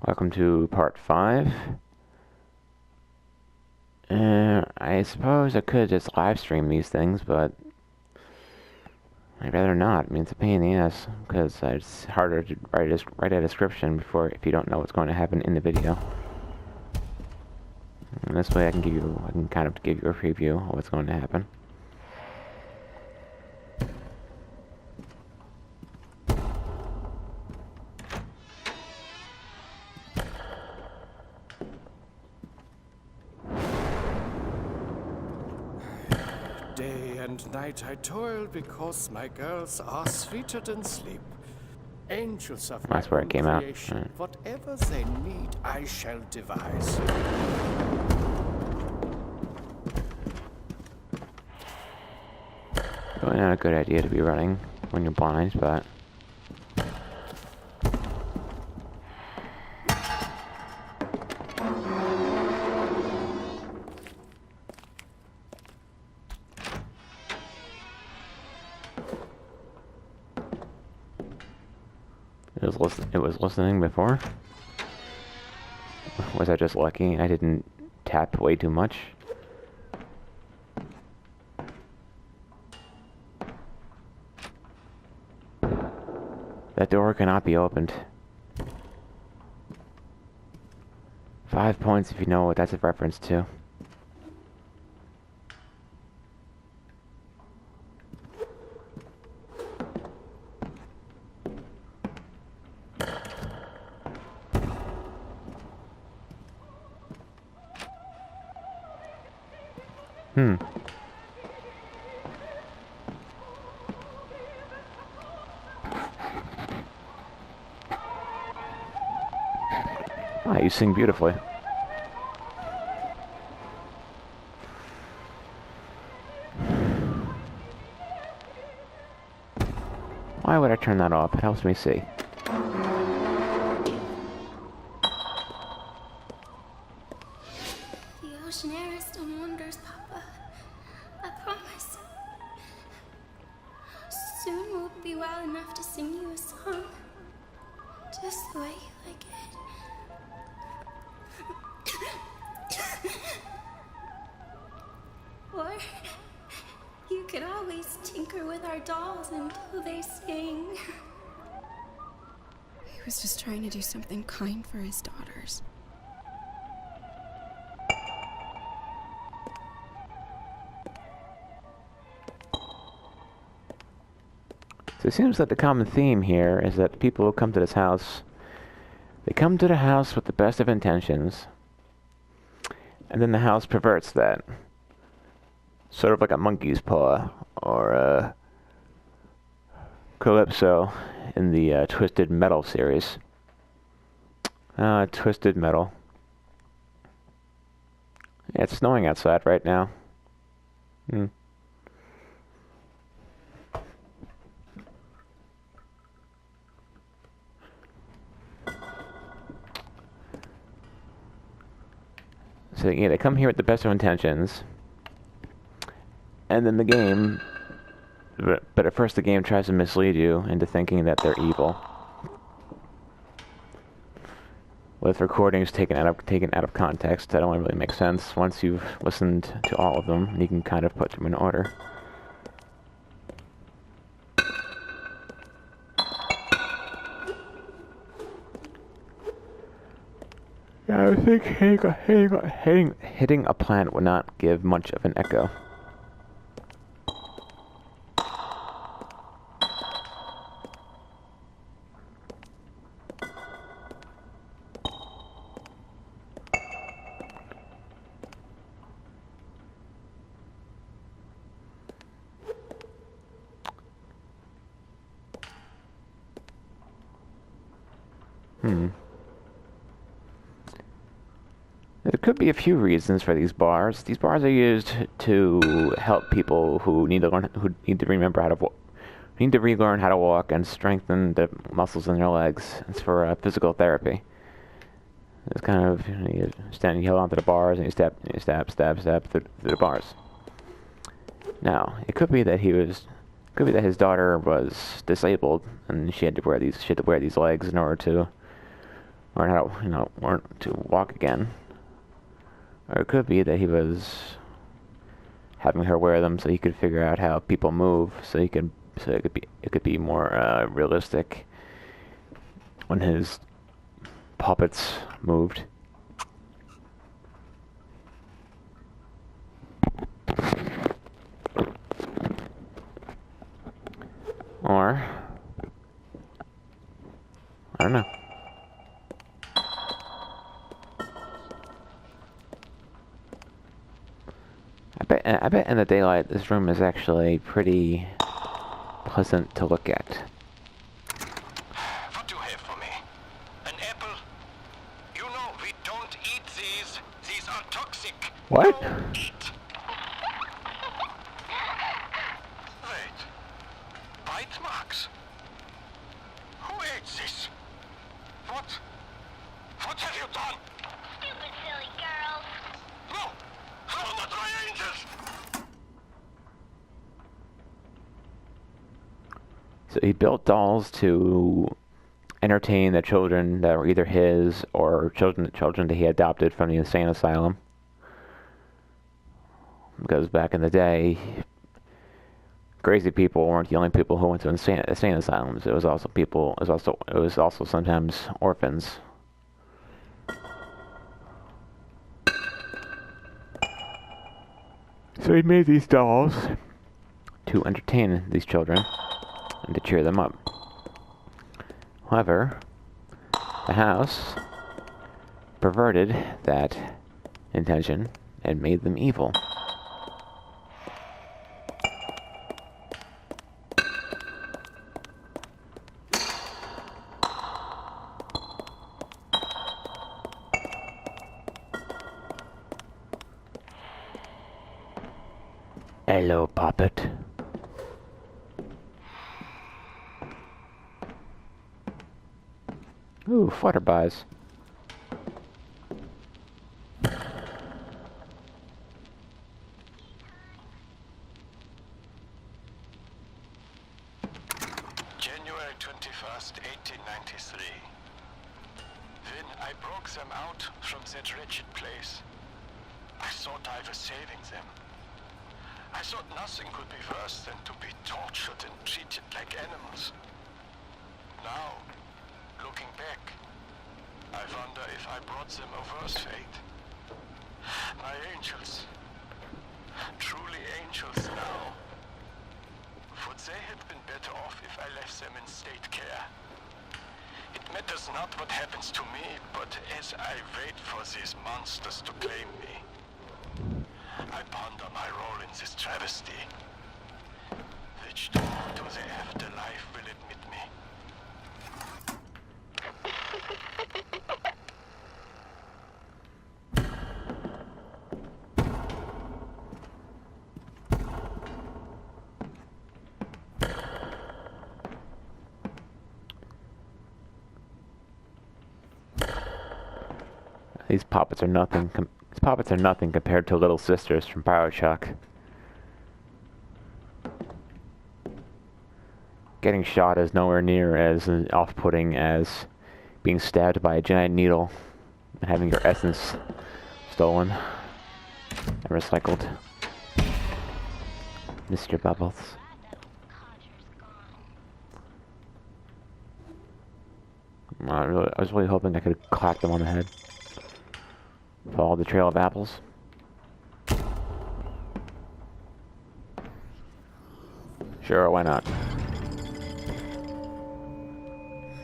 Welcome to part 5. I suppose I could just live stream these things, but I'd rather not. I mean, it's a pain in the ass, because it's harder to write a description before if you don't know what's going to happen in the video. And this way I can kind of give you a preview of what's going to happen. Day and night I toil because my girls are sweeter than sleep. Angels of my That's where it own came out. creation, whatever they need, I shall devise. Really not a good idea to be running when you're blind, but it was listening before. Was I just lucky? I didn't tap way too much. That door cannot be opened. 5 points if you know what that's a reference to. Ah, you sing beautifully. Why would I turn that off? It helps me see. The ocean air has done wonders, Papa. I promise. Soon we'll be well enough to sing you a song. Just the way you like it. Or you could always tinker with our dolls until they sing. He was just trying to do something kind for his daughters. So it seems that the common theme here is that people who come to this house, they come to the house with the best of intentions, and then the house perverts that. Sort of like a monkey's paw, or Calypso in the Twisted Metal series. Twisted Metal. Yeah, it's snowing outside right now. So yeah, they come here with the best of intentions, and then the game, but at first the game tries to mislead you into thinking that they're evil. With recordings taken out of context, that only really makes sense once you've listened to all of them, and you can kind of put them in order. Yeah, I think hitting a plant would not give much of an echo. There could be a few reasons for these bars. These bars are used to help people who need to relearn how to walk and strengthen the muscles in their legs. It's for physical therapy. It's kind of, you stand, you hold onto the bars and you stab through the bars. Now, it could be that his daughter was disabled and she had to wear these legs in order to Learn how to, learn to walk again. Or it could be that he was having her wear them so he could figure out how people move, so it could be more realistic when his puppets moved. Or I don't know. I bet in the daylight this room is actually pretty pleasant to look at. What do you have for me? An apple? You know we don't eat these. These are toxic. What? Don't eat. Wait. Bite marks? Who ate this? What? What have you done? Stupid silly girls. No! Those are not my angels! So he built dolls to entertain the children that were either his or children that he adopted from the insane asylum. Because back in the day, crazy people weren't the only people who went to insane asylums. It was also sometimes orphans. So he made these dolls to entertain these children and to cheer them up. However, the house perverted that intention and made them evil. Hello, puppet. Ooh, flutterbys. January 21st, 1893. When I broke them out from that wretched place, I thought I was saving them. I thought nothing could be worse than to be tortured and treated like animals. Now, looking back, I wonder if I brought them a worse fate. My angels. Truly angels now. Would they have been better off if I left them in state care? It matters not what happens to me, but as I wait for these monsters to claim me, I ponder my role in this travesty. Which door to the afterlife will admit me? These puppets are nothing. These puppets are nothing compared to Little Sisters from BioShock. Getting shot is nowhere near as off-putting as being stabbed by a giant needle and having your essence stolen and recycled. Mr. Bubbles. I was really hoping I could clap them on the head. Follow the trail of apples. Sure, why not?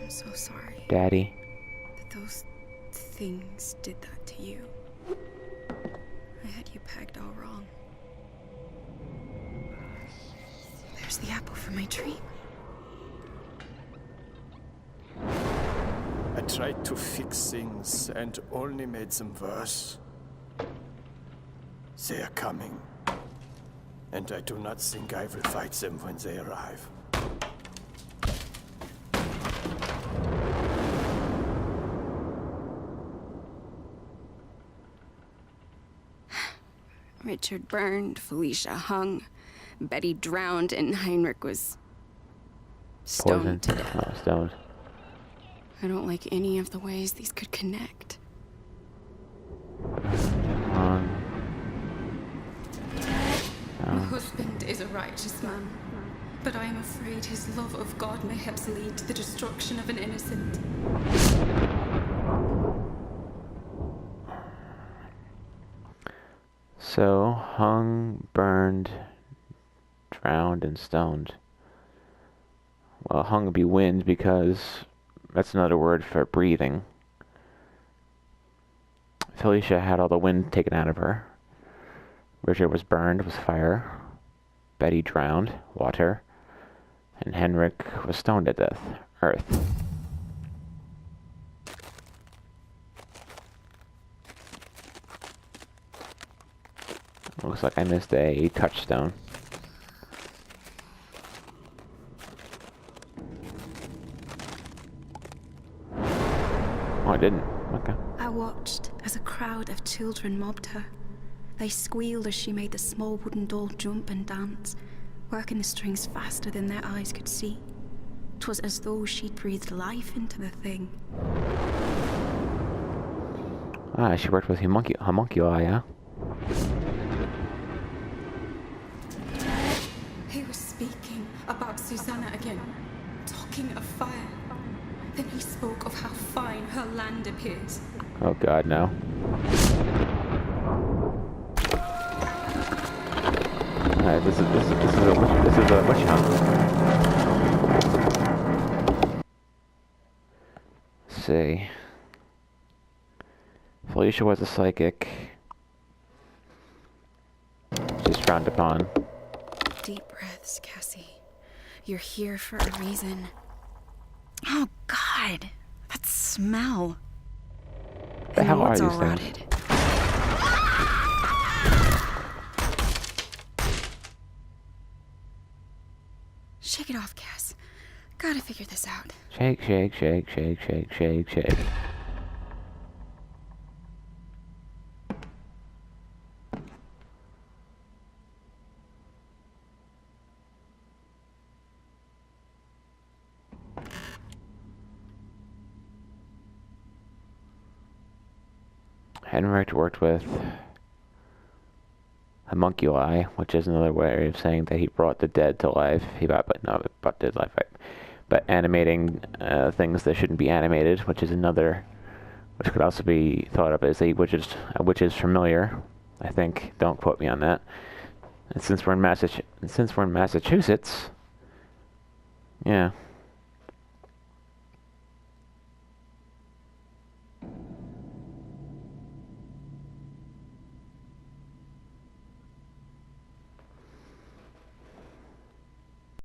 I'm so sorry Daddy. that those things did that to you. I had you pegged all wrong. There's the apple from my dream. I tried to fix things and only made them worse. They are coming. And I do not think I will fight them when they arrive. Richard burned, Felicia hung, Betty drowned, and Henrik was stoned to death. Oh, stoned. I don't like any of the ways these could connect. My husband is a righteous man, but I am afraid his love of God may help lead to the destruction of an innocent. So, hung, burned, drowned, and stoned. Well, hung would be wind because that's another word for breathing. Felicia had all the wind taken out of her. Richard was burned, was fire. Betty drowned, water. And Henrik was stoned to death, earth. Looks like I missed a touchstone. Oh, I didn't. Okay. I watched as a crowd of children mobbed her. They squealed as she made the small wooden doll jump and dance, working the strings faster than their eyes could see. 'Twas as though she'd breathed life into the thing. Ah, she worked with homunculi, yeah? He was speaking about Susanna again, talking of fire. Then he spoke of how fine her land appears. Oh god, no. Alright, this is a witch hunt. Let's see. Felicia was a psychic. She's frowned upon. Deep breaths, Cassie. You're here for a reason. Oh God, that smell. The hell are it's these all things? rotted. Shake it off, Cass. Gotta figure this out. Shake, shake, shake, shake, shake, shake, shake. Henrik worked with homunculi, which is another way of saying that he brought the dead to life. He brought dead life, right? But animating things that shouldn't be animated, which is another, which could also be thought of as a witch's familiar. I think. Don't quote me on that. And since we're in Massachusetts, yeah.